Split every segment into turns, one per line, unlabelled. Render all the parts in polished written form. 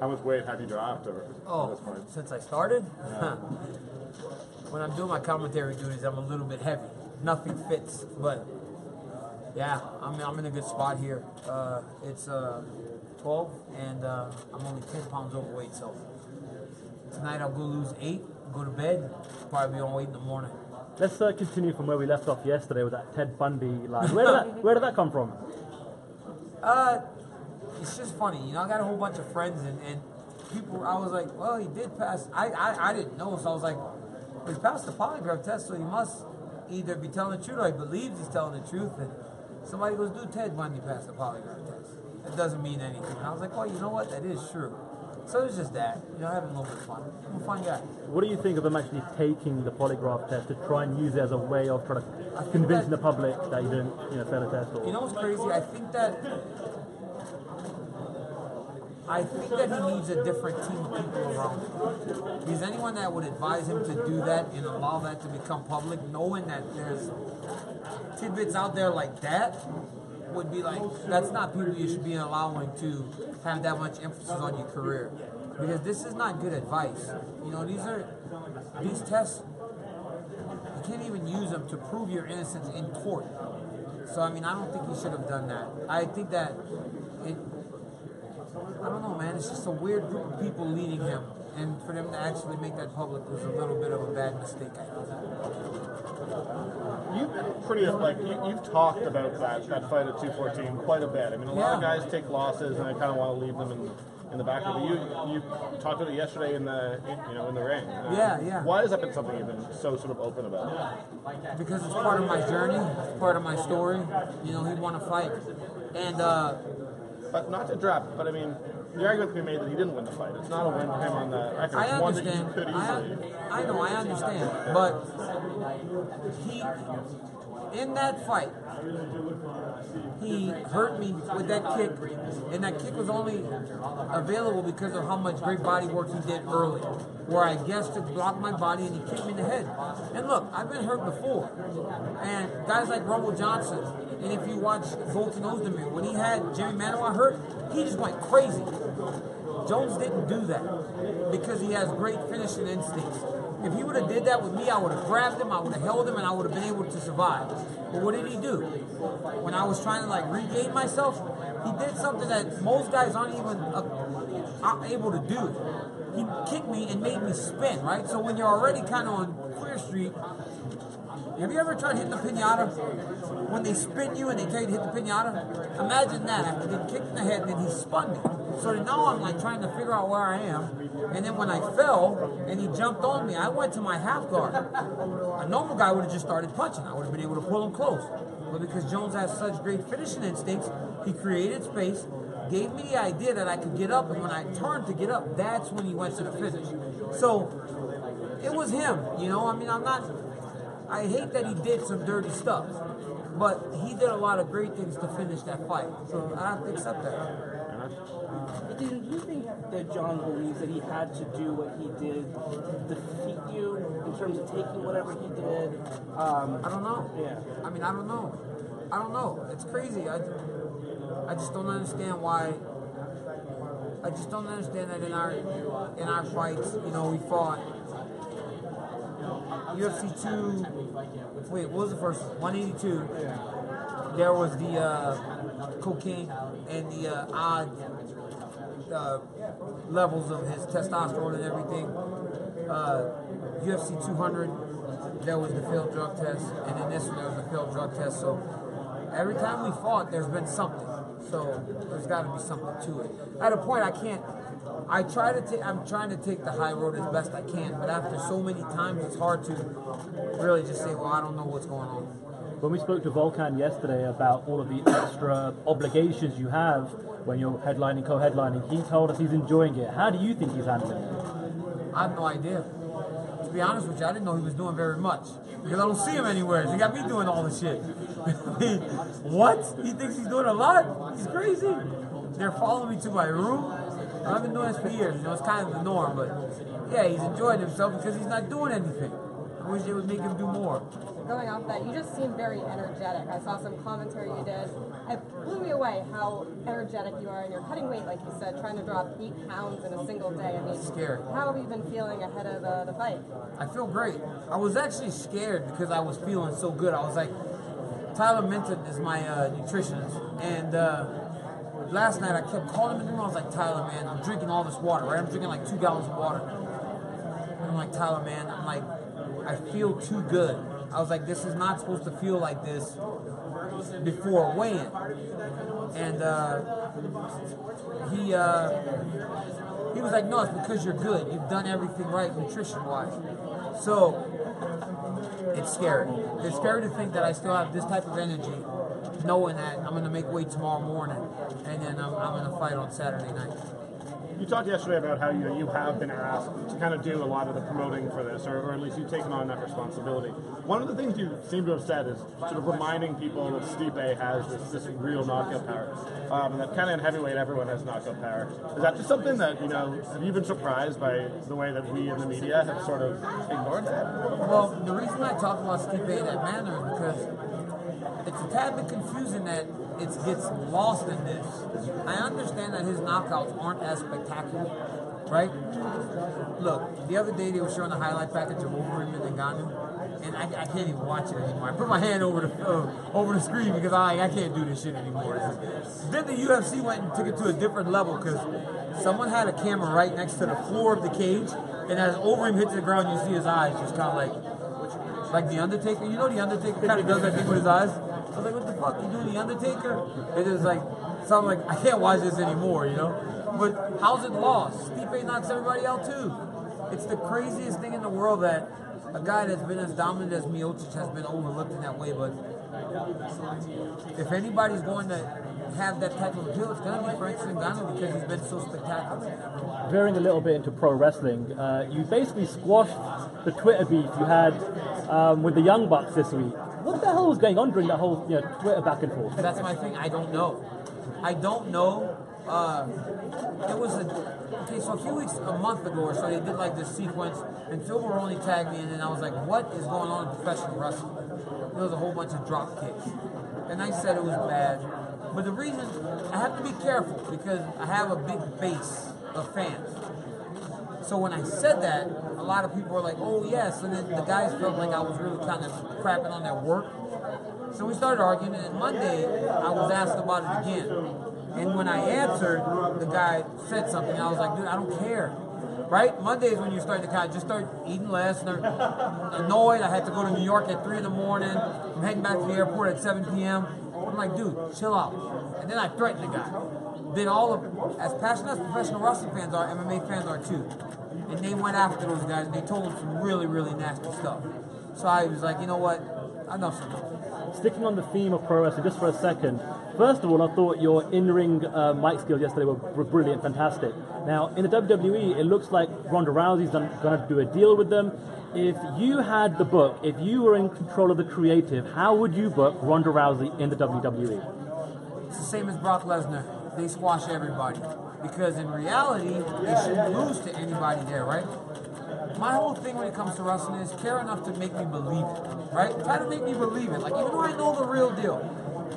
How much weight have you dropped over this point?
Since I started? When I'm doing my commentary duties, I'm a little bit heavy. Nothing fits, but yeah, I'm in a good spot here. It's 12, and I'm only 10 pounds overweight, so tonight I'll go lose 8, go to bed, probably be on weight in the morning.
Let's continue from where we left off yesterday with that Ted Bundy line. Where did that come from?
It's just funny, you know. I got a whole bunch of friends and people. I was like, well, he did pass. I didn't know, so I was like, well, he passed the polygraph test, so he must either be telling the truth or he believes he's telling the truth. And somebody goes, dude, Ted Bundy passed the polygraph test. It doesn't mean anything. And I was like, well, you know what? That is true. So it's just that, you know, having a little bit of fun. I'm a fun guy. What
do you think of him actually taking the polygraph test to try and use it as a way of trying to convincing the public that you didn't, fail the test? Or...
You know what's crazy? I think that he needs a different team of people around him. Because anyone that would advise him to do that and allow that to become public, knowing that there's tidbits out there like that, would be like, that's not people you should be allowing to have that much emphasis on your career. Because this is not good advice. You know, these tests, you can't even use them to prove your innocence in court. So, I mean, I don't think he should have done that. I think that I don't know, man. It's just a weird group of people leading him. And for them to actually make that public was a little bit of a bad mistake, I think.
You've been pretty, you've talked about that fight at 214 quite a bit. I mean, a lot of guys take losses and they kind of want to leave them in the back of it. You talked about it yesterday in the ring.
Yeah.
Why has that been something you've been so sort of open about?
Because it's part of my journey, it's part of my story. You know, he won a fight. And,
but not to drop, but I mean, the argument can be made that he didn't win the fight. It's not a win for him on the record.
I understand.
One that you could easily.
I know, I understand. But in that fight, he hurt me with that kick, and that kick was only available because of how much great body work he did early, where I guessed to block my body and he kicked me in the head. And look, I've been hurt before, and guys like Rumble Johnson, and if you watch Volkan Oezdemir, when he had Jimmy Manuwa hurt, he just went crazy. Jones didn't do that because he has great finishing instincts. If he would have did that with me, I would have grabbed him, I would have held him, and I would have been able to survive. But what did he do? When I was trying to regain myself, he did something that most guys aren't even able to do. He kicked me and made me spin, right? So when you're already kind of on Queer Street, have you ever tried hitting the pinata? When they spin you and they tell you to hit the pinata? Imagine that, after getting kicked in the head and then he spun me. So now I'm trying to figure out where I am. And then when I fell and he jumped on me, I went to my half guard. A normal guy would have just started punching. I would have been able to pull him close. But because Jones has such great finishing instincts, he created space, gave me the idea that I could get up, and when I turned to get up, that's when he went to the finish. So it was him, you know. I mean, I hate that he did some dirty stuff, but he did a lot of great things to finish that fight. So I have to accept that.
Do you think that John believes that he had to do what he did to defeat you in terms of taking whatever he did?
I don't know.
Yeah.
I mean, I don't know. It's crazy. I just don't understand why. I just don't understand that in our fights, you know, we fought UFC 2. Wait, what was the first one? 182. There was the cocaine and the odd levels of his testosterone and everything. UFC 200, there was the failed drug test, and in this one there was the failed drug test. So every time we fought, there's been something. So there's got to be something to it. At a point, I'm trying to take the high road as best I can, but after so many times, it's hard to really just say, well, I don't know what's going on.
When we spoke to Volkan yesterday about all of the extra obligations you have when you're headlining, co-headlining, he told us he's enjoying it. How do you think he's handling it?
I have no idea. To be honest with you, I didn't know he was doing very much. Because I don't see him anywhere. He got me doing all the shit. What? He thinks he's doing a lot? He's crazy. They're following me to my room. I've been doing this for years. You know, it's kind of the norm. But yeah, he's enjoying himself because he's not doing anything. I wish they would make him do more.
Going off that, you just seem very energetic. I saw some commentary you did it blew me away how energetic you are, and you're cutting weight, like you said, trying to drop 8 pounds in a single day. I mean,
Scary.
How have you been feeling ahead of the fight?
I feel great. I was actually scared because I was feeling so good. I was like, Tyler Minton is my nutritionist, and last night I kept calling him in the room. I was like, Tyler, man, I'm drinking all this water, right? I'm drinking like 2 gallons of water. And I'm like, Tyler, man, I'm like, I feel too good. I was like, this is not supposed to feel like this before weigh-in. And he was like, no, it's because you're good. You've done everything right nutrition-wise. So it's scary. It's scary to think that I still have this type of energy, knowing that I'm going to make weight tomorrow morning, and then I'm going to fight on Saturday night.
You talked yesterday about how you have been asked to kind of do a lot of the promoting for this, or at least you've taken on that responsibility. One of the things you seem to have said is sort of reminding people that Stipe has this real knockout power, and that kind of in heavyweight everyone has knockout power. Is that just something that, have you been surprised by the way that we in the media have sort of ignored that?
Well, the reason I talk about Stipe in that manner is because it's a tad bit confusing that it gets lost in this. I understand that his knockouts aren't as spectacular, right? Look, the other day they were showing the highlight package of Volkan Ngannou, and I can't even watch it anymore. I put my hand over the screen because I can't do this shit anymore. Then the UFC went and took it to a different level because someone had a camera right next to the floor of the cage, and as Overeem hits the ground, you see his eyes just kind of like the Undertaker. You know the Undertaker kind of does that thing with his eyes? I was like, what the fuck, you doing the Undertaker? It is like, something like, I can't watch this anymore, But how's it lost? Stipe knocks everybody out too. It's the craziest thing in the world that a guy that's been as dominant as Miocic has been overlooked in that way, but if anybody's going to have that type of appeal, it's going to be Francis Ngannou because he's been so spectacular.
Veering a little bit into pro wrestling, you basically squashed the Twitter beef you had with the Young Bucks this week. What the hell was going on during that whole Twitter back and forth?
That's my thing. I don't know. It was so a month ago or so, they did like this sequence, and Phil Baroni tagged me in, and I was like, what is going on in professional wrestling? There was a whole bunch of drop kicks. And I said it was bad. But the reason, I have to be careful because I have a big base of fans. So when I said that, a lot of people were like, oh yes, and then the guys felt like I was really kind of crapping on their work. So we started arguing, and then Monday, I was asked about it again. And when I answered, the guy said something, and I was like, dude, I don't care. Right? Monday is when you're starting to kind of just start eating less, and annoyed. I had to go to New York at 3 in the morning. I'm heading back to the airport at 7 p.m. I'm like, dude, chill out. And then I threatened the guy. Then as passionate as professional wrestling fans are, MMA fans are too. And they went after those guys, and they told them some really, really nasty stuff. So I was like, you know what? Enough's enough.
Sticking on the theme of pro wrestling just for a second, first of all, I thought your in-ring mic skills yesterday were brilliant, fantastic. Now, in the WWE, it looks like Ronda Rousey's going to do a deal with them. If you had the book, if you were in control of the creative, how would you book Ronda Rousey in the WWE?
It's the same as Brock Lesnar. They squash everybody. Because in reality, they shouldn't lose to anybody there, right? My whole thing when it comes to wrestling is care enough to make me believe it, right? Try to make me believe it. Like, even though I know the real deal,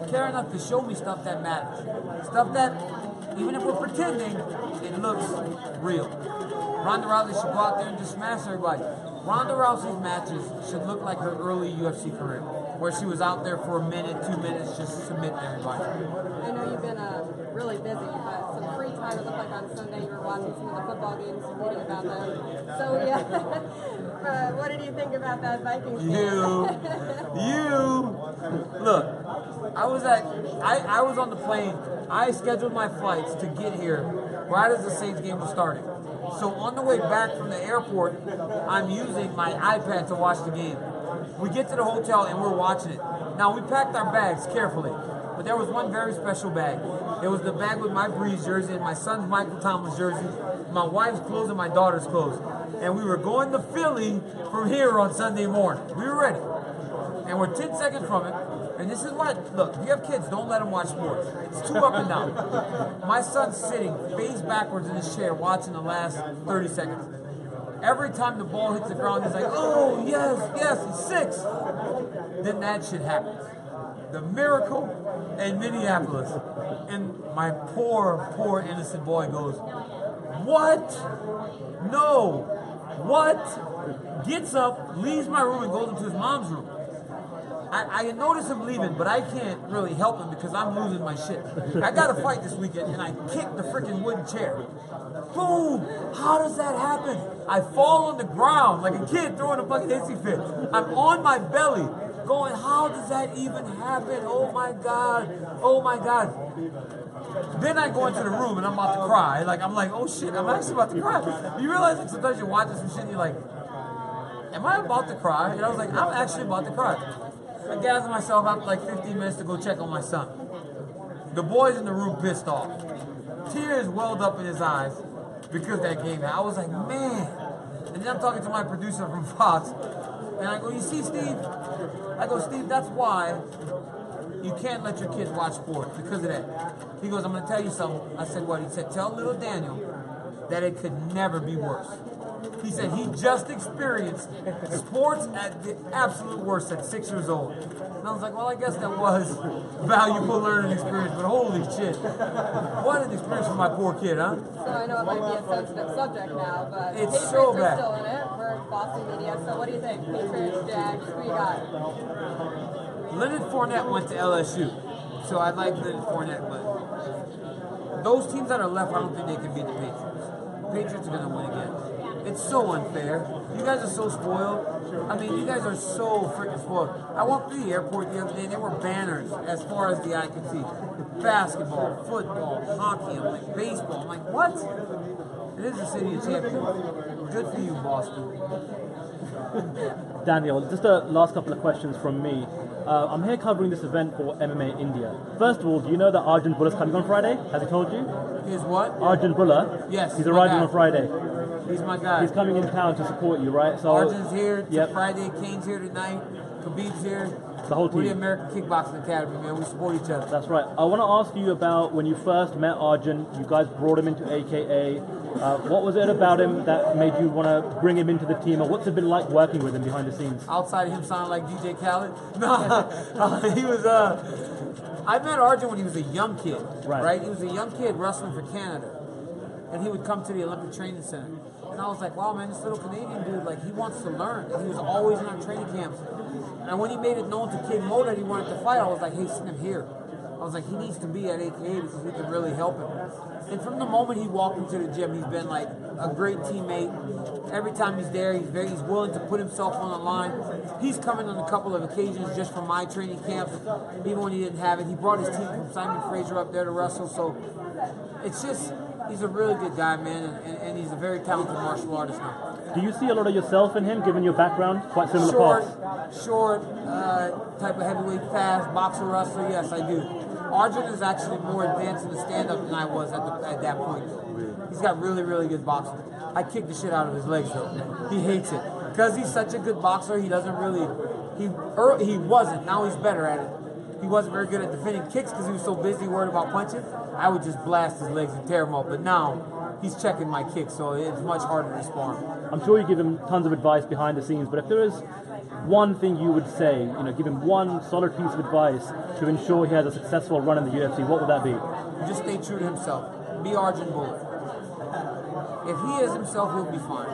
care enough to show me stuff that matters. Stuff that, even if we're pretending, it looks real. Ronda Rousey should go out there and just smash everybody. Ronda Rousey's matches should look like her early UFC career, where she was out there for a minute, 2 minutes, just submitting everybody.
I know you've been really busy, but some free time, it looked like on Sunday you were watching some of the football games, reading about them. So, yeah, what did you think about that Vikings game?
Look, I was on the plane. I scheduled my flights to get here right as the Saints game was starting. So on the way back from the airport, I'm using my iPad to watch the game. We get to the hotel and we're watching it. Now, we packed our bags carefully, but there was one very special bag. It was the bag with my Breeze jersey and my son's Michael Thomas jersey, my wife's clothes and my daughter's clothes. And we were going to Philly from here on Sunday morning. We were ready. And we're 10 seconds from it. And this is why, look, if you have kids, don't let them watch sports. It's too up and down. My son's sitting face backwards in his chair watching the last 30 seconds. Every time the ball hits the ground, he's like, oh, yes, he's 6. Then that shit happens. the Miracle, and Minneapolis. And my poor innocent boy goes, what? No. What? Gets up, leaves my room, and goes into his mom's room. I notice him leaving, but I can't really help him because I'm losing my shit. I got a fight this weekend, and I kicked the freaking wooden chair. Boom! How does that happen? I fall on the ground like a kid throwing a fucking hissy fit. I'm on my belly, going, how does that even happen? Oh my God. Oh my God. Then I go into the room, and I'm about to cry. I'm like, oh shit, I'm actually about to cry. You realize like sometimes you're watching some shit, and you're like, am I about to cry? And I was like, I'm actually about to cry. I gathered myself after like 15 minutes to go check on my son. The boys in the room pissed off. Tears welled up in his eyes because that game. I was like, man. And then I'm talking to my producer from Fox, and I go, you see, Steve? I go, Steve, that's why you can't let your kids watch sports, because of that. He goes, I'm going to tell you something. I said, what? He said, tell little Daniel that it could never be worse. He said he just experienced sports at the absolute worst at 6 years old. And I was like, well, I guess that was a valuable learning experience, but holy shit. What an experience for my poor kid, huh?
So I know it might be a sensitive subject now, but
It's
Patriots
so
are
bad.
still in it. We're Boston media, so what do you think? Patriots, Jags, who you got?
Leonard Fournette went to LSU, so I like Leonard Fournette, but those teams that are left, I don't think they can beat the Patriots. Patriots are going to win again. It's so unfair. You guys are so spoiled. I mean, you guys are so freaking spoiled. I walked through the airport the other day, and there were banners as far as the eye could see. Basketball, football, hockey, I'm like, baseball. I'm like, what? It is the city of champions. Good for you, Boston.
Daniel, just a last couple of questions from me. I'm here covering this event for MMA India. First of all, do you know that Arjun Buller's coming on Friday? Has he told you?
Here's what?
Arjun Buller?
Yes.
He's arriving on Friday.
He's my guy.
He's coming in town to support you, right? So
Arjun's here
yep.
Friday, Kane's here tonight, Khabib's here.
The whole team.
We're the American Kickboxing Academy, man. We support each other.
That's right. I want to ask you about when you first met Arjun. You guys brought him into AKA. What was it about him that made you want to bring him into the team, or what's it been like working with him behind the scenes?
Outside of him sounding like DJ Khaled? No, he was, I met Arjun when he was a young kid, right? He was a young kid wrestling for Canada. And he would come to the Olympic Training Center. And I was like, wow, man, this little Canadian dude, like, he wants to learn. And he was always in our training camps. And when he made it known to King Mo that he wanted to fight, I was like, hey, send him here. I was like, he needs to be at AKA because we can really help him. And from the moment he walked into the gym, he's been like a great teammate. Every time he's there, he's willing to put himself on the line. He's coming on a couple of occasions just from my training camps, even when he didn't have it. He brought his team from Simon Fraser up there to wrestle. So it's just, he's a really good guy, man, and he's a very talented martial artist now.
Do you see a lot of yourself in him, given your background? Quite similar paths.
Short, type of heavyweight, fast, boxer, wrestler, yes, I do. Arjun is actually more advanced in the stand-up than I was at that point. He's got really, really good boxing. I kick the shit out of his legs, though. He hates it. Because he's such a good boxer, he doesn't really... He wasn't. Now he's better at it. He wasn't very good at defending kicks because he was so busy worried about punching. I would just blast his legs and tear him up. But now, he's checking my kicks, so it's much harder to spar him.
I'm sure you give him tons of advice behind the scenes, but if there is one thing you would say, give him one solid piece of advice to ensure he has a successful run in the UFC, what would that be?
Just stay true to himself. Be Arjun Buller. If he is himself, he'll be fine.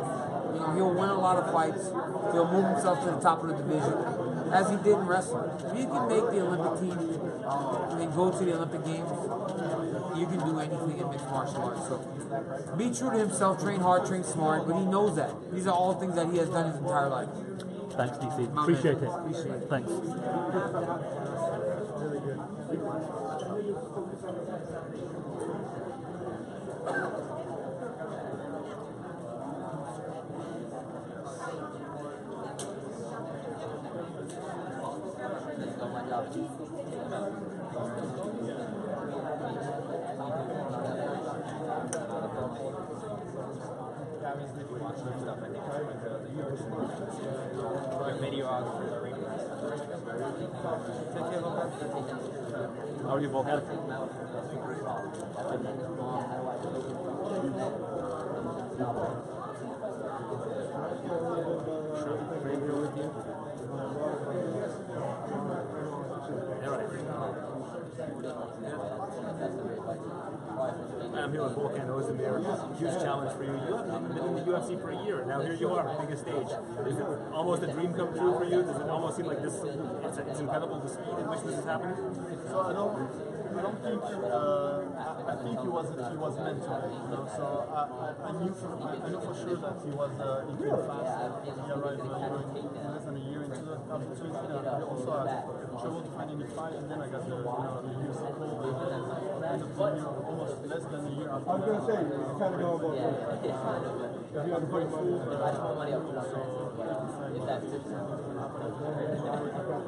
He'll win a lot of fights. He'll move himself to the top of the division, as he did in wrestling. If you can make the Olympic team and go to the Olympic Games, you can do anything in mixed martial arts. So be true to himself, train hard, train smart, but he knows that. These are all things that he has done his entire life.
Thanks, DC. Appreciate it.
Appreciate it.
Thanks. How are you, Volkan?
I'm here with Volkan Oezdemir. Huge challenge for you. You haven't been in the UFC for a year, and now here you are, biggest stage. Is it almost a dream come true for you? Does it almost seem like this? It's incredible the speed in which this is happening.
So I don't think. I think he was meant to. You know, so I knew for sure that he came fast. He arrived less than a year into the opportunity. I also had trouble to find any fight, and then I got the UFC call. And almost less than a year after. I was going to say, it's kind of going both ways.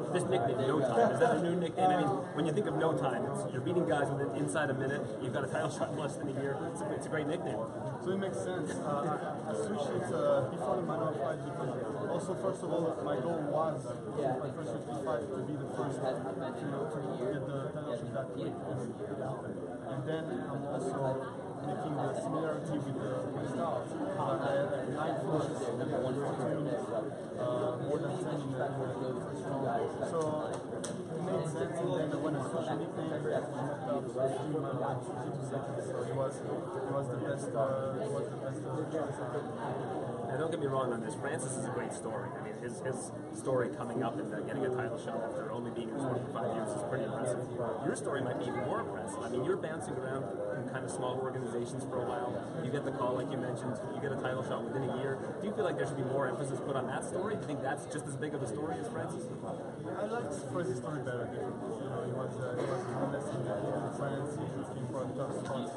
This nickname, No Time, is that a new nickname? I mean, when you think of No Time, you're beating guys within inside a minute. You've got a title shot in less than a year. It's a great nickname.
So it makes sense. I switched it before the Mano fight because also, first of all, my goal was my first 55 to be the first to get the title shot that quick. And then I'm also making the similarity with the styles. I had 9 finishes in 14 minutes, more than 10 in the first round. So it made sense, and then when I switched the nickname, I knocked out Stipe Miocic in 52 seconds. So it was the best choice.
Now, don't get me wrong on this. Francis is a great story. I mean, his story coming up and getting a title shot after only being in the sport for 5 years is pretty impressive. Your story might be even more impressive. I mean, you're bouncing around in kind of small organizations for a while. You get the call, like you mentioned. You get a title shot within a year. Do you feel like there should be more emphasis put on that story? Do you think that's just as big of a story as Francis?
I liked Francis' story better. You know, he was less in France. He came for a tough spot.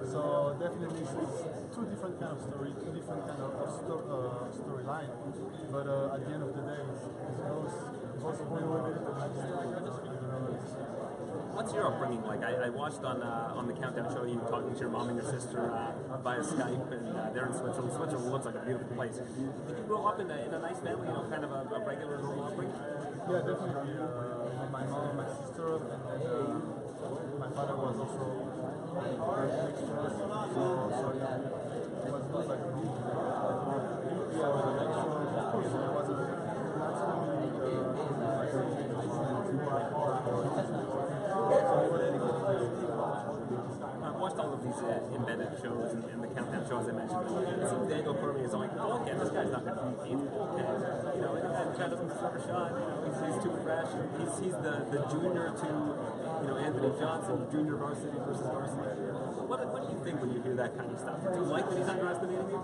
So definitely it's two different kind of story, two different kind of storyline. But at the end of the day, it's both
What's your upbringing like? I watched on the Countdown show you talking to your mom and your sister via Skype, and they're in Switzerland. Switzerland looks like a beautiful place. Did you grow up in a nice family, you know, kind of a regular normal upbringing?
Yeah, definitely. My mom, my sister, and then my father was also next to us. So yeah, it was not like of course, it was
I've watched all of these embedded shows and the Countdown shows I mentioned. It seems Daniel Cormier is like, Volkan, this guy's not going to beat Volkan. You know, that guy doesn't deserve a shot. You know, he's too fresh. He's the junior to, you know, Anthony Johnson, junior varsity versus varsity. What do you think when you hear that kind of stuff? Do you like that he's underestimating you?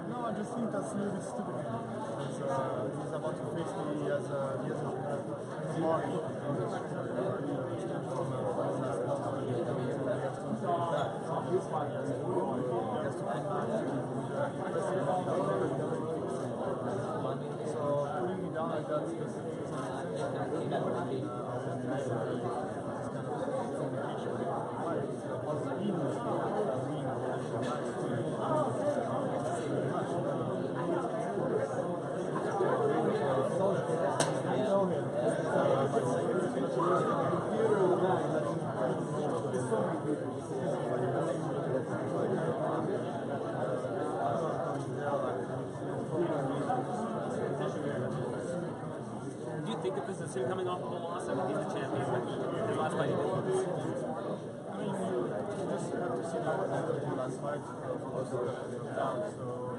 No, I just think that's a little bit stupid. He's about to face me. He has a mark. So putting me down like that is
Do you think that this is him coming off of a loss? I mean, he's the champion. His last fight he did.
I mean, you just have to see the end of the last fight. Down, so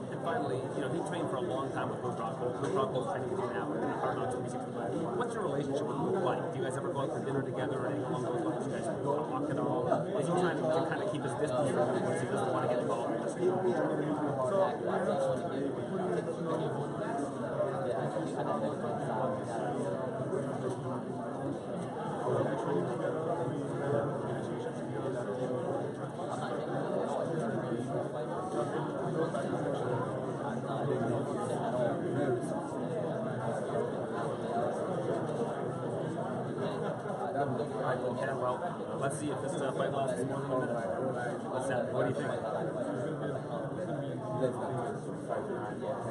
And finally, you know, he trained for a long time with Luke Rockhold. Luke Rockhold's training with you now in Hard Knocks 365. What's your relationship with Luke like? Do you guys ever go out for dinner together or anything along those lines? You guys talk at all? Is he trying to kind of keep his distance from you because he doesn't want to get involved in this? Alright, Volkan, well, let's see if this fight lasts more than a minute. Let's have it. What do you think?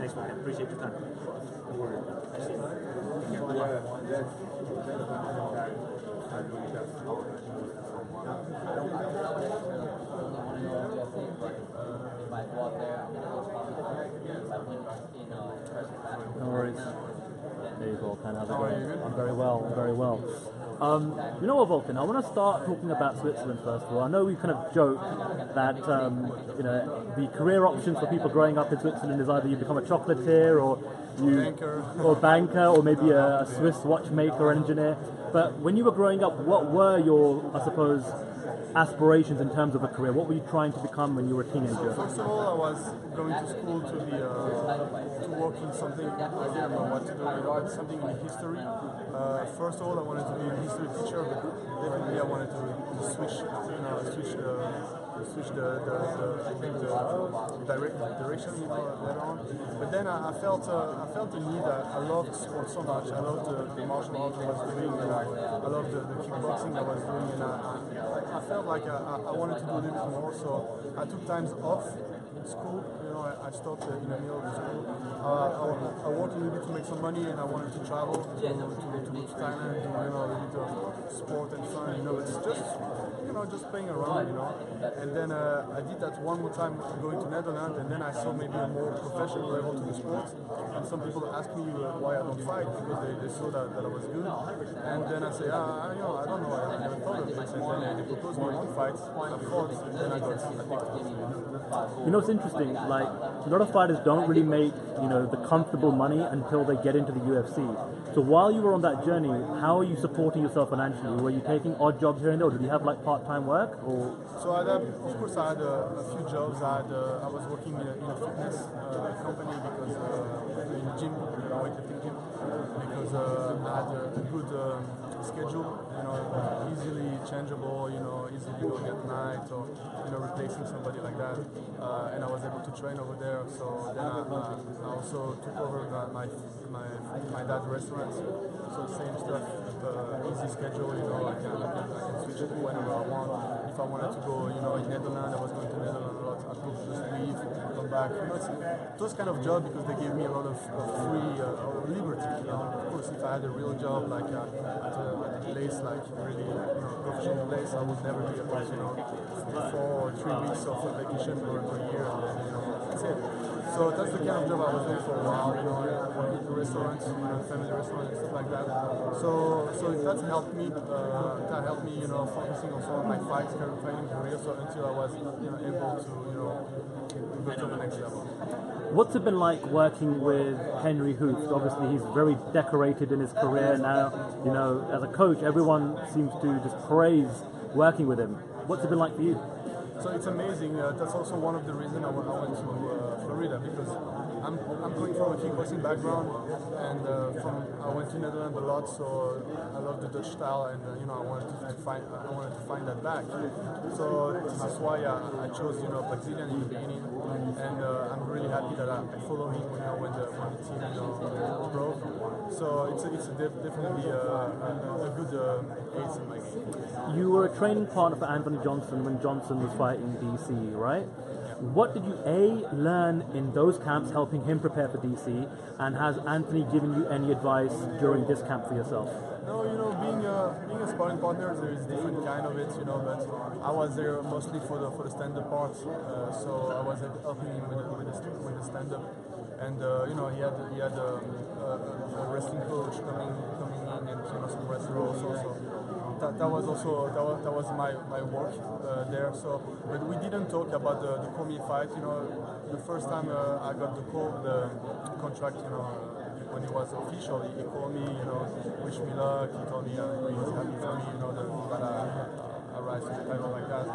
Thanks, man. Appreciate your time.
No worries. There you go, Volkan. How's it going? I'm very well. I'm very well. You know what, Volkan? I want to start talking about Switzerland first of all. I know we kind of joke that you know, the career options for people growing up in Switzerland is either you become a chocolatier or banker or maybe a Swiss watchmaker or engineer. But when you were growing up, what were your, I suppose, aspirations in terms of a career? What were you trying to become when you were a teenager?
First of all, I was going to school to be to work in something. I didn't know what to do, but something in history. First of all, I wanted to be a history teacher, but definitely I wanted to switch the direction later on. But then I felt the need. I loved sport so much. I loved the martial arts I was doing. I loved the kickboxing I was doing, and I felt like I wanted to do a little bit more. So I took times off in school. You know, I stopped in the middle of school. I worked a little bit to make some money, and I wanted to travel to Thailand, do a little bit of sport and fun. It's just playing around, And then I did that one more time going to Netherlands, and then I saw maybe a more professional level to the sport. And some people ask me why I don't fight, because they saw that I was good. And then I say, I don't know, I never thought of this. And then they proposed me one fight, I fought, and then I got addicted.
You know, it's interesting, like, a lot of fighters don't really make, the comfortable money until they get into the UFC. So while you were on that journey, how are you supporting yourself financially? Were you taking odd jobs here and there, or did you have like part-time work? Or
so of course I had a few jobs. I was working in a fitness company because in a gym, weightlifting gym, because I had a good schedule, easily changeable, easily going at night or replacing somebody like that, and I was able to train over there. So then I also took over my dad's restaurant. So same stuff, easy schedule. I can switch it whenever I want. If I wanted to go, in Netherlands, I was going to Netherlands a lot. I could just leave, come back. It's those kind of jobs because they gave me a lot of free liberty. Of course, if I had a real job like at a place like really professional place, I would never be able to 4 or 3 weeks of vacation per year. That's it. So that's the kind of job I was doing for a while. Working in restaurants, family restaurants and stuff like that. So that helped me. Focusing on some of my fighting career. So until I was able to go to the next level.
What's it been like working with Henry Hooft? Obviously, he's very decorated in his career now. As a coach, everyone seems to just praise working with him. What's it been like for you?
So it's amazing. That's also one of the reasons I went to Florida, because I'm coming from a kickboxing background, and I went to Netherlands a lot, so I love the Dutch style, and I wanted to find that back. So this is why I chose Brazilian in the beginning, and I'm really happy that I follow him when the team broke. So it's definitely a good ace in my game.
You were a training partner for Anthony Johnson when Johnson was fighting DC, right? What did you learn in those camps helping him prepare for DC, and has Anthony given you any advice during this camp for yourself?
No, being a sparring partner, there is different kind of it, but I was there mostly for the stand-up part, so I was helping him with the stand-up, and he had a wrestling coach coming in, and some wrestler also. So that was my work there. So, but we didn't talk about the Cormier fight. The first time I got the contract, when it was official, he called me, wish me luck. He told me he was happy for me, that I rise to the title like that.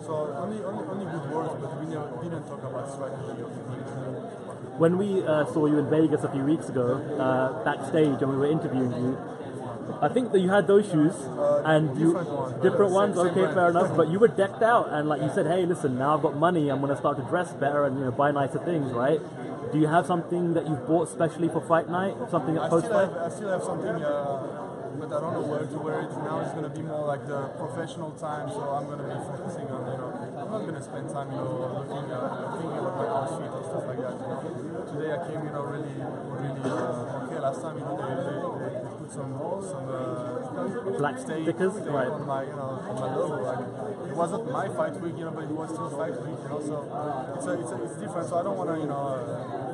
So only good words, but we didn't talk about strategy or anything.
When we saw you in Vegas a few weeks ago, backstage, and we were interviewing you, I think that you had those shoes, and different ones. Okay, fair enough. But you were decked out, and like you said, hey, listen, now I've got money, I'm going to start to dress better and buy nicer things, right? Do you have something that you've bought specially for fight night? Something at post fight?
I still have something, but I don't know where to wear it. Now it's going to be more like the professional time, so I'm going to be focusing on, I'm not going to spend time, thinking about my outfit and stuff like that. Today I came really okay. Last time, they put some
Black
tape
stickers, right?
on my, on my logo. It wasn't my fight week, but it was still fight week, So it's different. So I don't want to,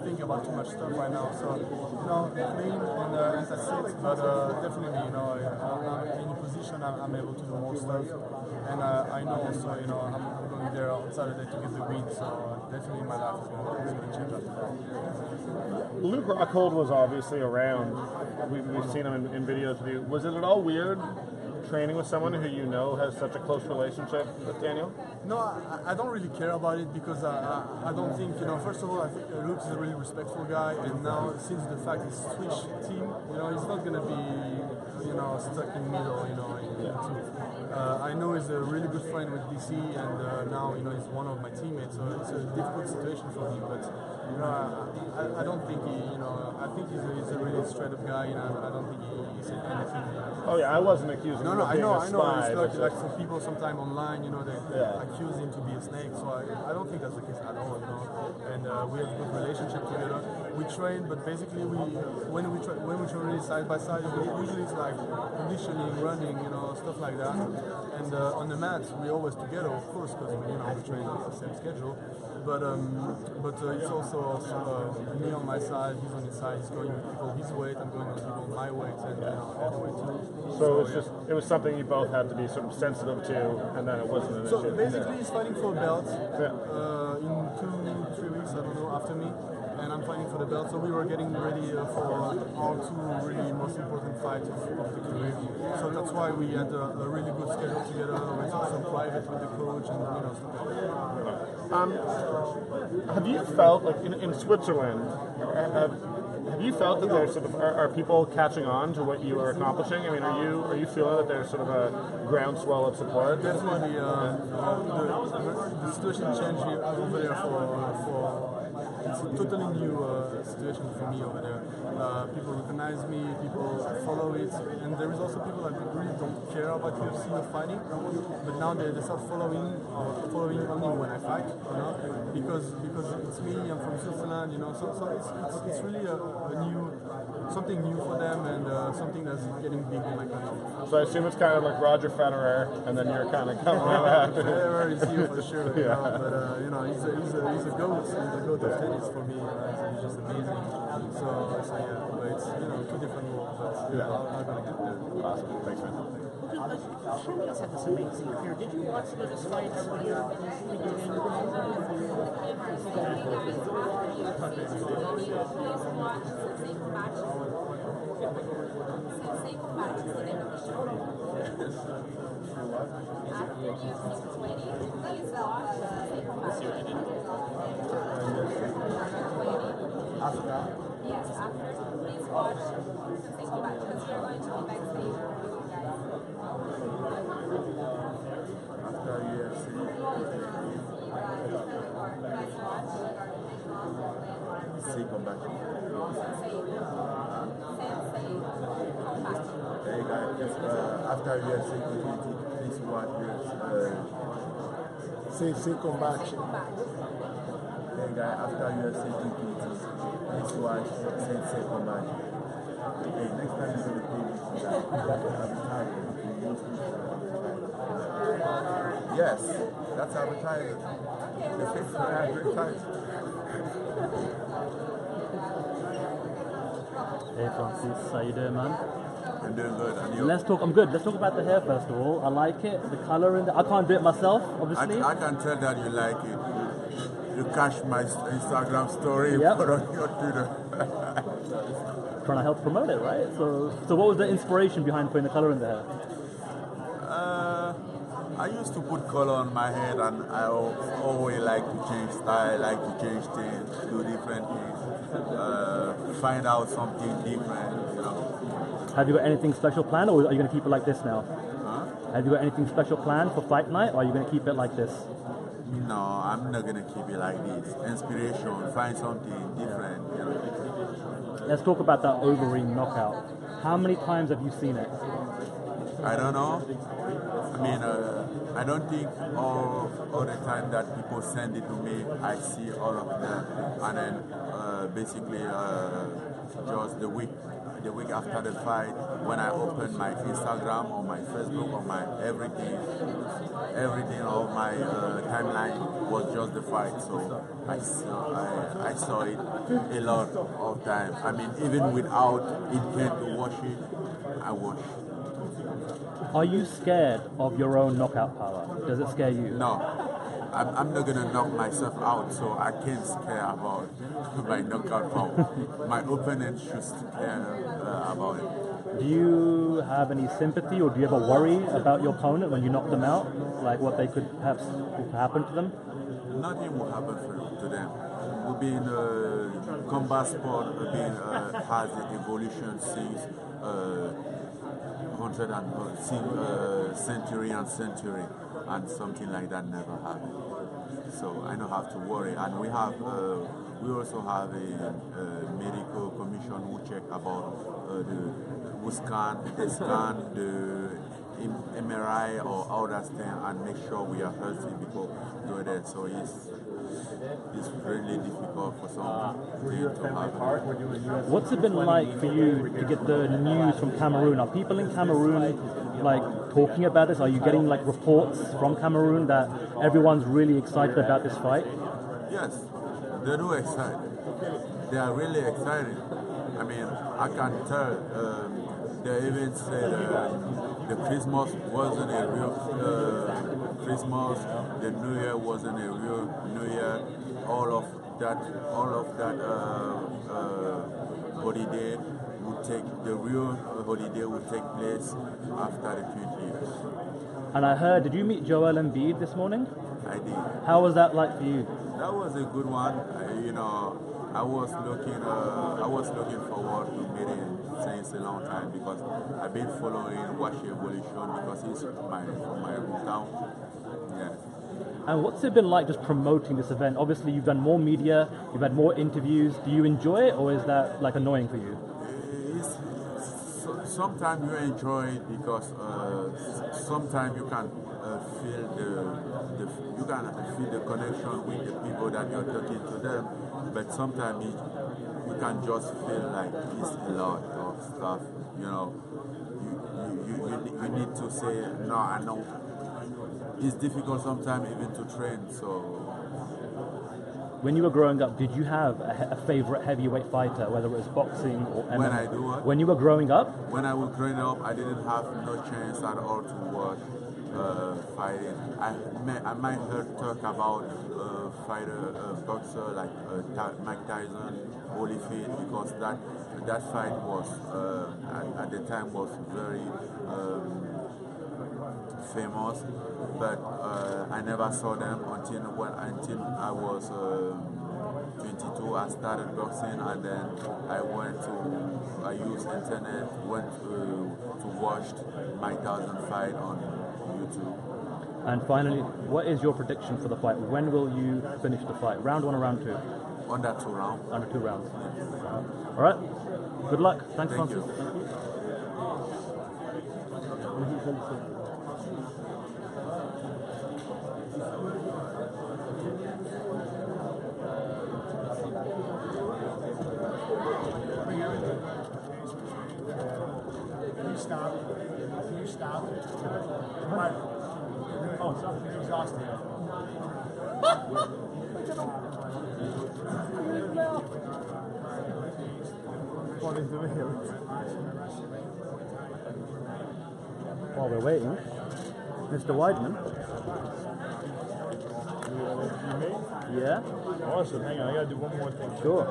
think about too much stuff right now. So, clean and that's it. But definitely, I'm in a position I'm able to do more stuff. And I know also, I'm going there on Saturday to get the win. So definitely my life is going to change after that.
Luke Rockhold was obviously around. We've seen him in videos with you. Was it at all weird training with someone who has such a close relationship with Daniel?
No, I don't really care about it because I don't think, first of all, I think Luke is a really respectful guy, and now since the fact he's switched team, he's not going to be, stuck in middle, I know he's a really good friend with DC, and now, he's one of my teammates, so it's a difficult situation for him, but, I don't think I think he's a really straight-up guy, and I don't think he's anything.
Oh yeah, I wasn't accusing him of being a spy.
It's like for people sometime online, they accuse him to be a snake, so I don't think that's the case at all, and we have a good relationship together. We train, but basically when we train really side by side, usually it's like conditioning, running, stuff like that. And on the mats, we're always together, of course, because we train on the same schedule. But it's also me on my side, he's on his side. He's going with people his weight, I'm going with people my weight, and other way too.
So it was something you both had to be sort of sensitive to, and then it wasn't an issue.
So basically, he's fighting for a belt in 2-3 weeks, I don't know, after me. And I'm fighting for the belt, so we were getting ready for our two really most important fights of the career. So that's why we had a really good schedule together. We did some private with the coach and stuff like that.
Have you felt like in Switzerland? Have you felt that there's sort of are people catching on to what you are accomplishing? I mean, are you feeling that there's sort of a groundswell of support?
Definitely, the situation changed here over there for. It's a totally new situation for me over there. People recognize me, people follow it, and there is also people that really don't care about UFC or fighting, but now they start following only when I fight, because it's me, I'm from Switzerland, so it's really something new for them, and something that's getting big in my country.
So I assume it's kind of like Roger Federer, and then you're kind of coming out.
Federer is here for sure, but he's a goat. He's a goat of tennis for me. He's just amazing. So yeah, but it's two different worlds. But I'm gonna get there.
Awesome. Thanks, man.
Cormier had this amazing career. Did you watch those fights when you were
Yes, after. Please watch the single match because you're going to be backstage with you guys.
After UFC. Second match. Hey guys, after UFC, please watch second match. Hey guys, after UFC, please watch second match. Hey, next time you're going to pay me yes, that's advertising. The fifth for advertising.
Hey Francis, how you doing, man?
I'm doing good. And you?
I'm good. Let's talk about the hair first of all. I like it, the color in it. I can't do it myself, obviously.
I can tell that you like it. You catch my Instagram story,
yep.
Put on your Twitter.
Trying to help promote it, right? So what was the inspiration behind putting the color in the hair?
I used to put color on my head, and I always like to change style, like to change things, do different things, find out something different,
Have you got anything special planned, or are you going to keep it like this now?
Huh?
Have you got anything special planned for fight night, or are you going to keep it like this?
No, I'm not going to keep it like this. Inspiration, find something different,
Let's talk about that Overeem knockout. How many times have you seen it?
I don't know. I mean, I don't think all the time that people send it to me, I see all of them. And then basically just the week after the fight, when I opened my Instagram or my Facebook or my everything of my timeline was just the fight. So I saw it a lot of times. I mean, even without intent to watch it, I watched.
Are you scared of your own knockout power? Does it scare you?
No. I'm not gonna knock myself out, so I can't scare about my knockout power. My opponent should scare about it.
Do you have any sympathy, or do you ever worry about your opponent when you knock them out, like what they could have happen to them?
Nothing will happen to them. We've been combat sport has the evolution since century, and something like that never happened. So I don't have to worry. And we also have a medical commission who check about the scan, the MRI or other thing, and make sure we are healthy before we go there. So it's really difficult for some to happen.
What's it been like for you to get the news from Cameroon? Are people in Cameroon like talking about this? Are you getting like reports from Cameroon that everyone's really excited about this fight?
Yes, they're really excited. They are really excited. I mean, I can tell. They even said the Christmas wasn't a real Christmas. The New Year wasn't a real New Year. All of that holiday would take the real holiday would take place after the 20 years.
And I heard, did you meet Joel Embiid this morning?
I did.
How was that like for you?
That was a good one. I was looking forward to meeting since a long time because I've been watching evolution because he's from my hometown. Yeah.
And what's it been like just promoting this event? Obviously, you've done more media, you've had more interviews. Do you enjoy it, or is that like annoying for you?
Sometimes you enjoy it because sometimes you can feel the connection with the people that you're talking to them. But sometimes you can just feel like it's a lot of stuff. You need to say no. I know it's difficult sometimes even to train. So.
When you were growing up, did you have a favorite heavyweight fighter, whether it was boxing or MMA?
When I do what?
When you were growing up?
When I was growing up, I didn't have no chance at all to watch fighting. I might heard talk about boxer like Mike Tyson, Holyfield, because that fight was at the time was very famous, but I never saw them until I was 22. I started boxing, and then I used internet, went to watch Mike Tyson fight on YouTube.
And finally, what is your prediction for the fight? When will you finish the fight? Round 1 or round 2?
Under 2 rounds.
Under 2 rounds. All right. Good luck. Thanks,
Thank
Francis.
you.
Can you stop? Right. Oh, it's exhausting. What is doing here?
While we're waiting, Mr. Weidman.
You
Yeah?
Awesome. Hang on, I gotta do one more thing.
Sure.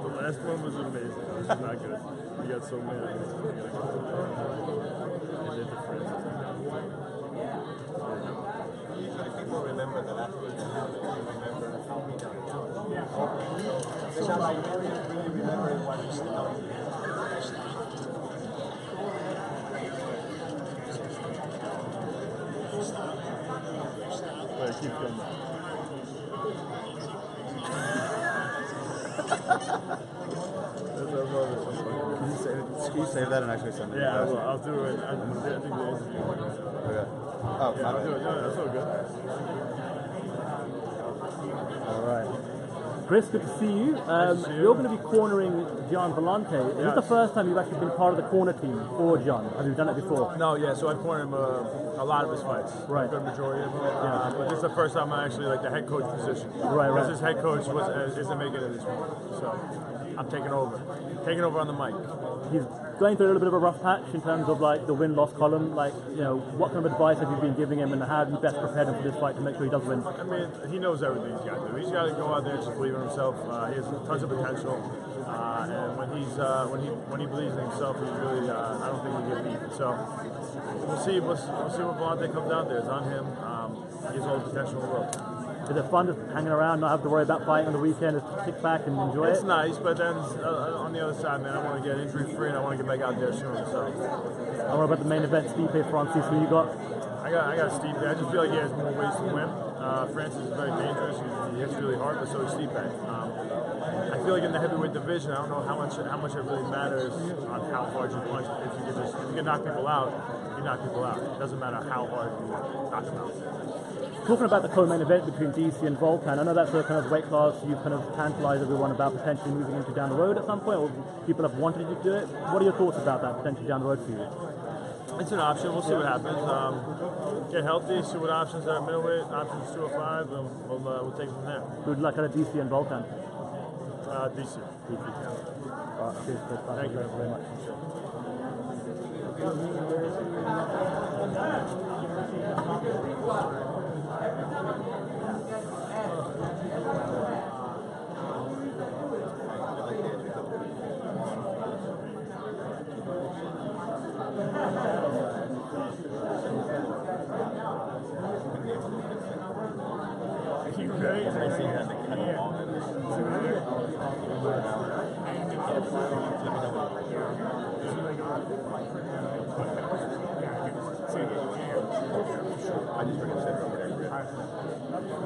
The last one was amazing. It was not good. We got so mad. And then the Francis
People remember the last one. Remember how we done it.
So I really remember why we stopped. keep doing that.
Can you save that and actually send it?
Yeah, I will. I'll do it. I think the interview.
Okay. Oh,
Yeah, I'll do it. No, that's all good.
All right. Chris, good to see you. You're going to be cornering Gian Vellante. Is this the first time you've actually been part of the corner team for Gian? Have you done it before?
No, yeah. So I've cornered him a lot of his fights.
Right.
A good majority of them. But this is the first time I'm actually like the head coach position.
Right.
Because his head coach isn't making it this week. So I'm taking over. Taking over on the mic.
He's going through a little bit of a rough patch in terms of like the win-loss column. Like, you know, what kind of advice have you been giving him, and how have you best prepared him for this fight to make sure he does win?
I mean, he knows everything he's got to do. He's got to go out there and just believe in himself. He has tons of potential, and when he believes in himself, he's really I don't think he gets beat. So we'll see what Vellante comes out there. It's on him. He has all the potential in the world.
Is it fun just hanging around, not have to worry about fighting on the weekend, just kick back and enjoy
It's
it?
nice, but then on the other side, man, I want to get injury free and I want to get back out there soon. So.
And what about the main event, Stipe Francis? Who you got?
I got Stipe. I just feel like he has more ways to win. Francis is very dangerous. He hits really hard, but so is Stipe. I feel like in the heavyweight division, I don't know how much it really matters on how hard you punch. If you can knock people out, you knock people out. It doesn't matter how hard you knock them out.
Talking about the co-main event between DC and Volkan, I know that's a kind of weight class you've kind of tantalized everyone about potentially moving into down the road at some point, or people have wanted you to do it. What are your thoughts about that potentially down the road for you?
It's an option. We'll see what happens. Get healthy, see what options are at middleweight, options 205, and we'll take it from there.
Good luck at DC and Volkan.
DC.
Cheers, Chris.
Thank you
very much.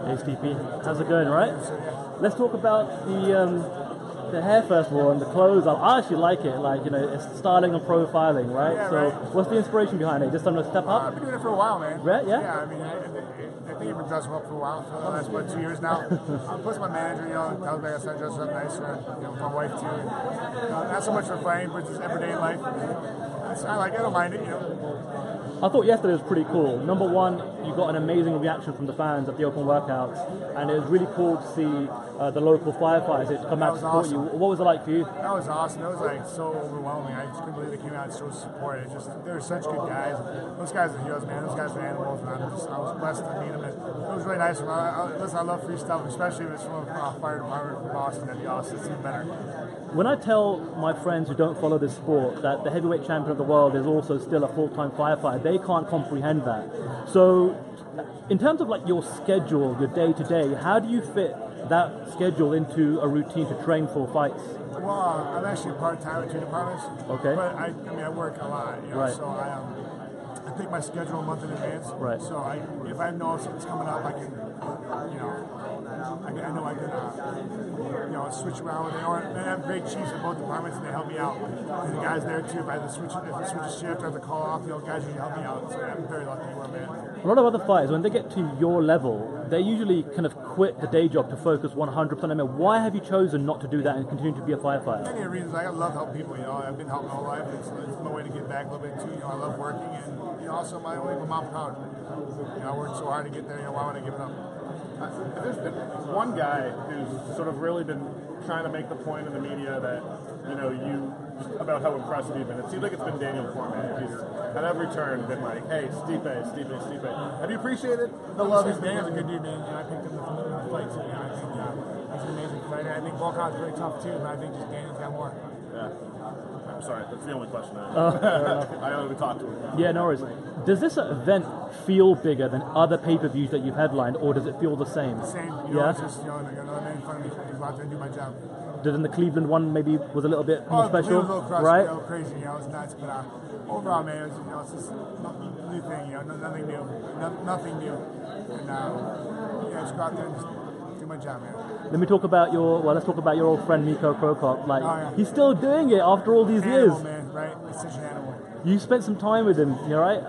Hey Stipe, how's it going, right? Let's talk about the hair first of all and the clothes. I actually like it, like, you know, it's styling and profiling, right?
Yeah,
so
right.
What's the inspiration behind it? Just something to step up?
I've been doing it for a while, man.
Right, yeah?
Yeah, I mean, I think I've been dressing up for a while, for the last, 2 years now. Plus my manager, you know, tells me I start dressing up nicer, you know, my wife too. And, not so much for playing, but just everyday life. I like it, I don't mind it, you know.
I thought yesterday was pretty cool. Number one, you got an amazing reaction from the fans at the open workouts, and it was really cool to see the local firefighters come out to support you. What was it like for you?
That was awesome. It was like so overwhelming. I just couldn't believe they came out and showed support. They were such good guys. Those guys are heroes, man. Those guys are animals, and I was blessed to meet them. And it was really nice. Listen, I love free stuff, especially if it's from a fire department from Boston. That'd be awesome. It's even better.
When I tell my friends who don't follow this sport that the heavyweight champion of the world is also still a full-time firefighter, they can't comprehend that. So, in terms of like your schedule, your day-to-day, how do you fit that schedule into a routine to train for fights?
Well, I'm actually part-time at 2 departments.
Okay.
But I work a lot, you know,
right.
So I pick my schedule a month in advance.
Right. So
if I know something's coming up, I can, you know, I know I can, you know, switch around with it. Or I have great chiefs in both departments, and they help me out. And the guys there too. If I switch a shift, I have to call off. The guys usually help me out. So I'm very lucky where I'm at.
A lot of other fighters, when they get to your level, they usually kind of quit the day job to focus 100% on it. Why have you chosen not to do that and continue to be a firefighter?
Many reasons. I love helping people. You know, I've been helping all life. It's my way to give back a little bit too. You know, I love working, and you know, also my way to make my mom proud. You know, I worked so hard to get there. You know, why would I give it up?
There's been one guy who's sort of really been trying to make the point in the media that, you know, about how impressive you've been. It seems like it's been Daniel Cormier. He's at every turn been like, hey, Stipe. Have you appreciated the love he's been?
Daniel's a good dude, man. You know, I picked him from the fights. You know, I think he's an amazing fighter. I think Volkan's very tough too, but I think just Daniel's got more.
Yeah. I'm sorry, that's the only question I have. I only talked to him.
Yeah, no worries. Does this event feel bigger than other pay-per-views that you've headlined, or does it feel the same?
The same. You know, it's just, you know, another man in front of me. I go out there and do my job.
Then the Cleveland one maybe was a little bit more special,
it was a little
right?
A little crazy, you know, it was nuts, but overall, man, it was, you know, it's just a new thing, you know, nothing new, nothing new, and just go out there and just do my job, man.
Let's talk about your old friend Miko Krokop. Like,
yeah.
he's still doing it after all these years.
Animal, man, right? He's such an animal.
You spent some time with him, you know, right?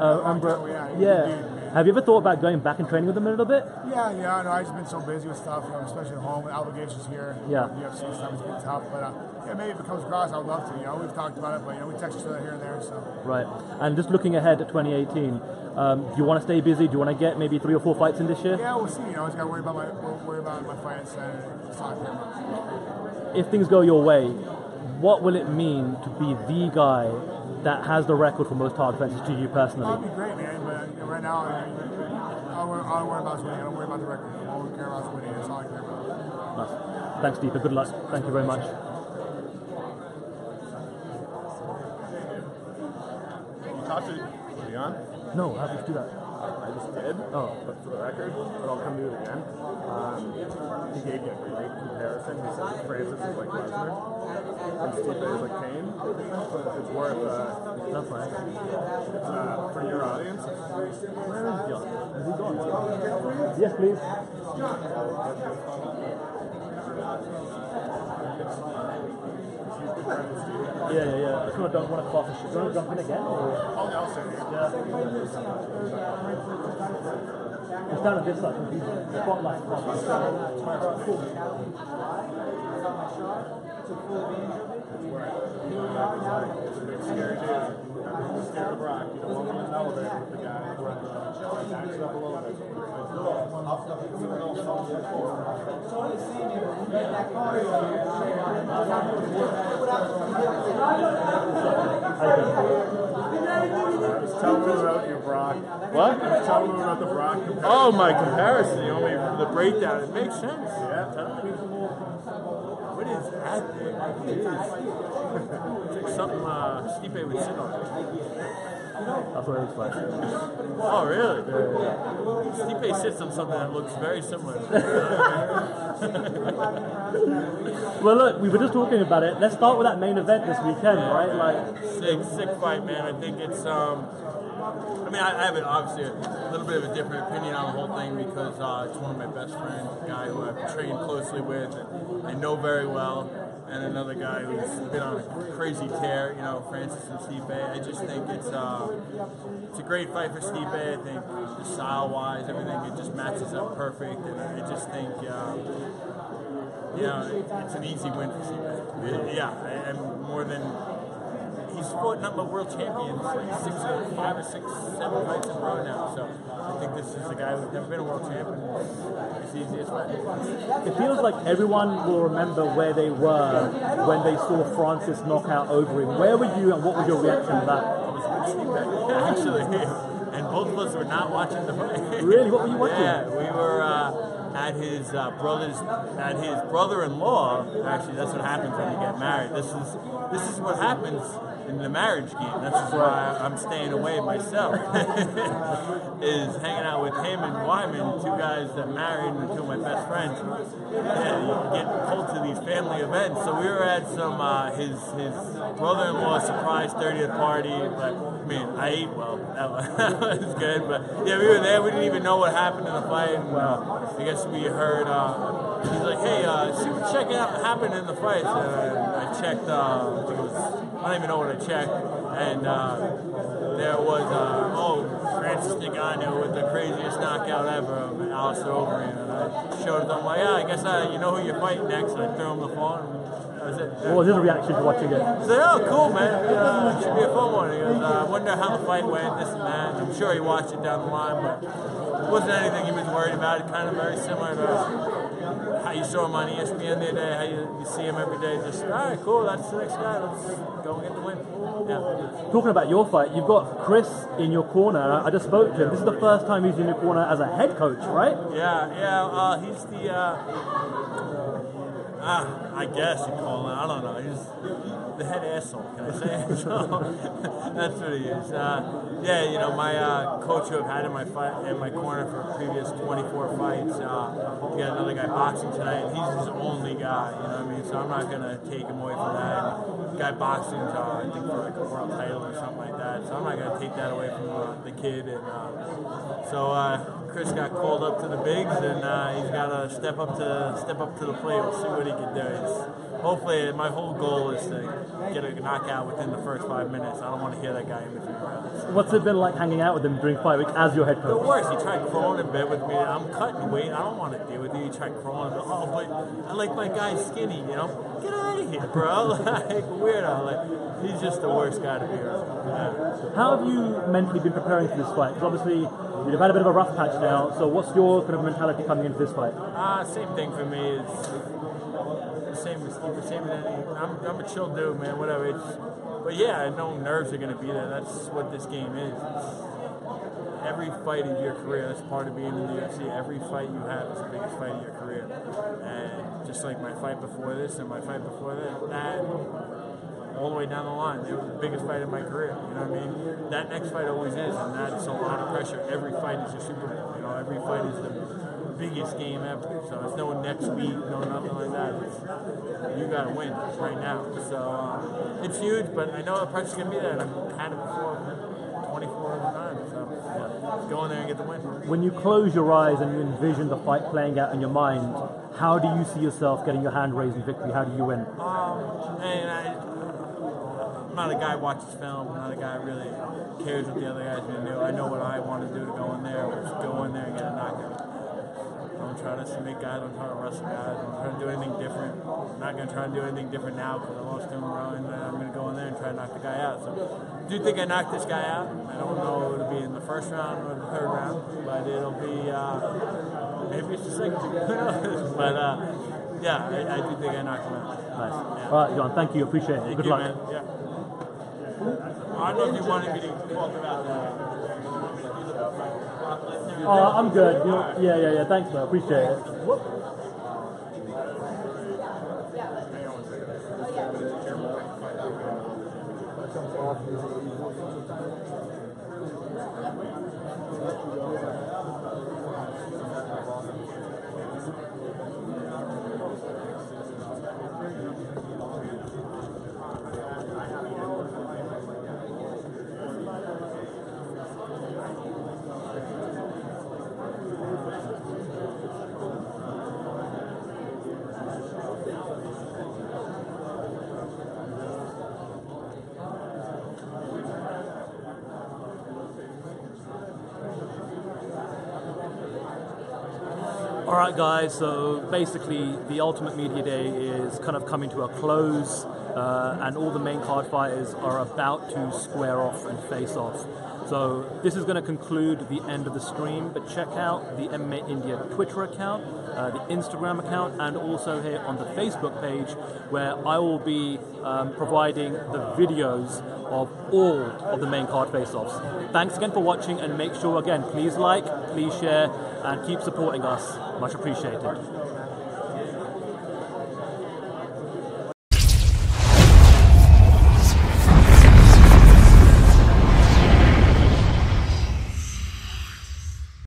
Yeah.
Have you ever thought about going back and training with him a little bit?
Yeah, no, I've just been so busy with stuff, especially at home with obligations here.
Yeah.
UFC stuff has been tough, but maybe if it comes across, I would love to. We've talked about it, but we text each other here and there. So.
Right. And just looking ahead at 2018, do you want to stay busy? Do you want to get maybe 3 or 4 fights in this year?
Yeah, we'll see. I just got to worry about my fight on Saturday.
If things go your way, what will it mean to be the guy that has the record for most hard defenses to you personally?
That'd be great, man. But right now, all I worry about is winning. I don't worry about the record. All I care about is winning. That's all I care about.
Nice. Thanks, Stipe. Good luck. Thank you very much.
Are you on?
No, how did you do that?
I just did.
Oh.
But for the record, but I'll come do it again. He gave me a great comparison. He said Francis is like Lesnar and Stipe is like Kane. It's worth
That's nice.
it's for your audience.
Where is John? Is he gone? Yes, please. Yeah. I just want to dunk one of Clark's. Do you want to jump in again? Or?
I'll say it.
Yeah. It's down at this side. Spotlight. Cool.
It's a big scary dude. I'm scared of Brock. You don't want him in an elevator with the guy. Backs up a little bit. Tell me about your Brock.
What?
Tell me about the Brock comparison.
Oh, my comparison. You want me the breakdown? It makes sense.
Yeah, tell me.
What is that thing? What is it's like something Stipe would sit on.
That's what it looks like.
Oh, really? Stipe sits on something that looks very similar.
Well, look, we were just talking about it. Let's start with that main event this weekend, right? Like,
sick fight, man. I think it's I mean, I have obviously a little bit of a different opinion on the whole thing because it's one of my best friends, a guy who I've trained closely with, and I know very well, and another guy who's been on a crazy tear, Francis and Stipe. I just think it's a great fight for Stipe. I think the style-wise, everything, it just matches up perfect, and I just think, it's an easy win for Stipe. Yeah, and more than... He's fought number world champions like 5 or 6, 7 fights in a row now. So I think this is a guy who's never been a world champion. It's the easiest fight.
It feels like everyone will remember where they were when they saw Francis knock out over him. Where were you and what was your reaction to that?
I was with Stipe, actually. And both of us were not watching the fight.
Really? What were you watching?
Yeah, we were at his brother-in-law. Actually, that's what happens when you get married. This is what happens in the marriage game. That's why I'm staying away myself. Is hanging out with him and Wyman, 2 guys that married and 2 of my best friends. And you get pulled to these family events. So we were at some his brother-in-law surprise 30th party. But I mean, I ate well. That was good. But yeah, we were there. We didn't even know what happened in the fight. And I guess we heard. He's like, hey, see what checking out happened in the fight. I checked. I think it was. I don't even know what I checked. And there was Francis Ngannou with the craziest knockout ever of Alistair Overeem. And I showed them, like, I guess you know who you're fighting next. And I threw him the phone. That was it.
What was his reaction to watching it?
He said, oh, cool, man. It should be a fun one. He goes, I wonder how the fight went, this and that. And I'm sure he watched it down the line, but it wasn't anything he was worried about. It kind of very similar to how you saw him on ESPN the other day, how you see him every day. Just, all right, cool, that's the next guy. Let's go and get the win. Yeah.
Talking about your fight, you've got Chris in your corner. I just spoke to him. This is the first time he's in your corner as a head coach, right?
Yeah. He's the, I guess you call him. I don't know. He's the head asshole. Can I say it? So, that's what he is. My coach who I've had in my corner for previous 24 fights. We got another guy boxing tonight. He's his only guy. You know what I mean? So I'm not gonna take him away from that. Guy boxing, I think for like a world title or something like that. So I'm not gonna take that away from the kid. And so Chris got called up to the bigs, and he's got to step up to the plate. We'll see what he can do. Hopefully, my whole goal is to get a knockout within the first 5 minutes. I don't want to hear that guy in between rounds.
What's it been like hanging out with him during fight week as your head
The
coach?
worst. He tried crawling a bit with me. I'm cutting weight. I don't want to deal with you. He tried crawling. Oh, but I like my guy skinny. You know, get out of here, bro. Like weirdo. Like he's just the worst guy to be around. Yeah.
How have you mentally been preparing for this fight? Because obviously you've had a bit of a rough patch now. So what's your kind of mentality coming into this fight?
Same thing for me. It's the same as Steve. Same as any. I'm a chill dude, man. Whatever. But yeah, I know nerves are gonna be there. That's what this game is. Every fight of your career, that's part of being in the UFC. Every fight you have is the biggest fight of your career. And just like my fight before this and my fight before that, all the way down the line, it was the biggest fight of my career. You know what I mean? That next fight always is, and that's a lot of pressure. Every fight is your Super Bowl. You know, every fight is the biggest game ever. So it's no next week, no nothing like that. You got to win right now. So it's huge, but I know the pressure's gonna be there, and I've had it before 24 other times. So yeah, go in there and get the win.
When you close your eyes and you envision the fight playing out in your mind, how do you see yourself getting your hand raised in victory? How do you win?
I'm not a guy who watches film. I'm not a guy who really cares what the other guy's going to do. I know what I want to do to go in there, which is go in there and get a knockout. I'm trying to submit guys. I'm trying to wrestle guys. I'm trying to do anything different. I'm not going to try and do anything different now because I lost 2 in a row, and I'm going to go in there and try to knock the guy out. So I do think I knocked this guy out. I don't know if it'll be in the first round or the third round, but it'll be maybe it's the second. But yeah, I do think I knocked him out.
Nice.
Yeah.
All right, John, thank you. Appreciate it. Good luck.
Man. Yeah. I don't know if you wanted me to talk about that.
Oh, I'm good. Yeah. Thanks, man. Appreciate it. Alright guys, so basically the Ultimate Media Day is kind of coming to a close and all the main card fighters are about to square off and face off. So this is going to conclude the end of the stream, but check out the MMA India Twitter account, the Instagram account, and also here on the Facebook page where I will be providing the videos of all of the main card face-offs. Thanks again for watching, and make sure again, please like, please share, and keep supporting us. Much appreciated.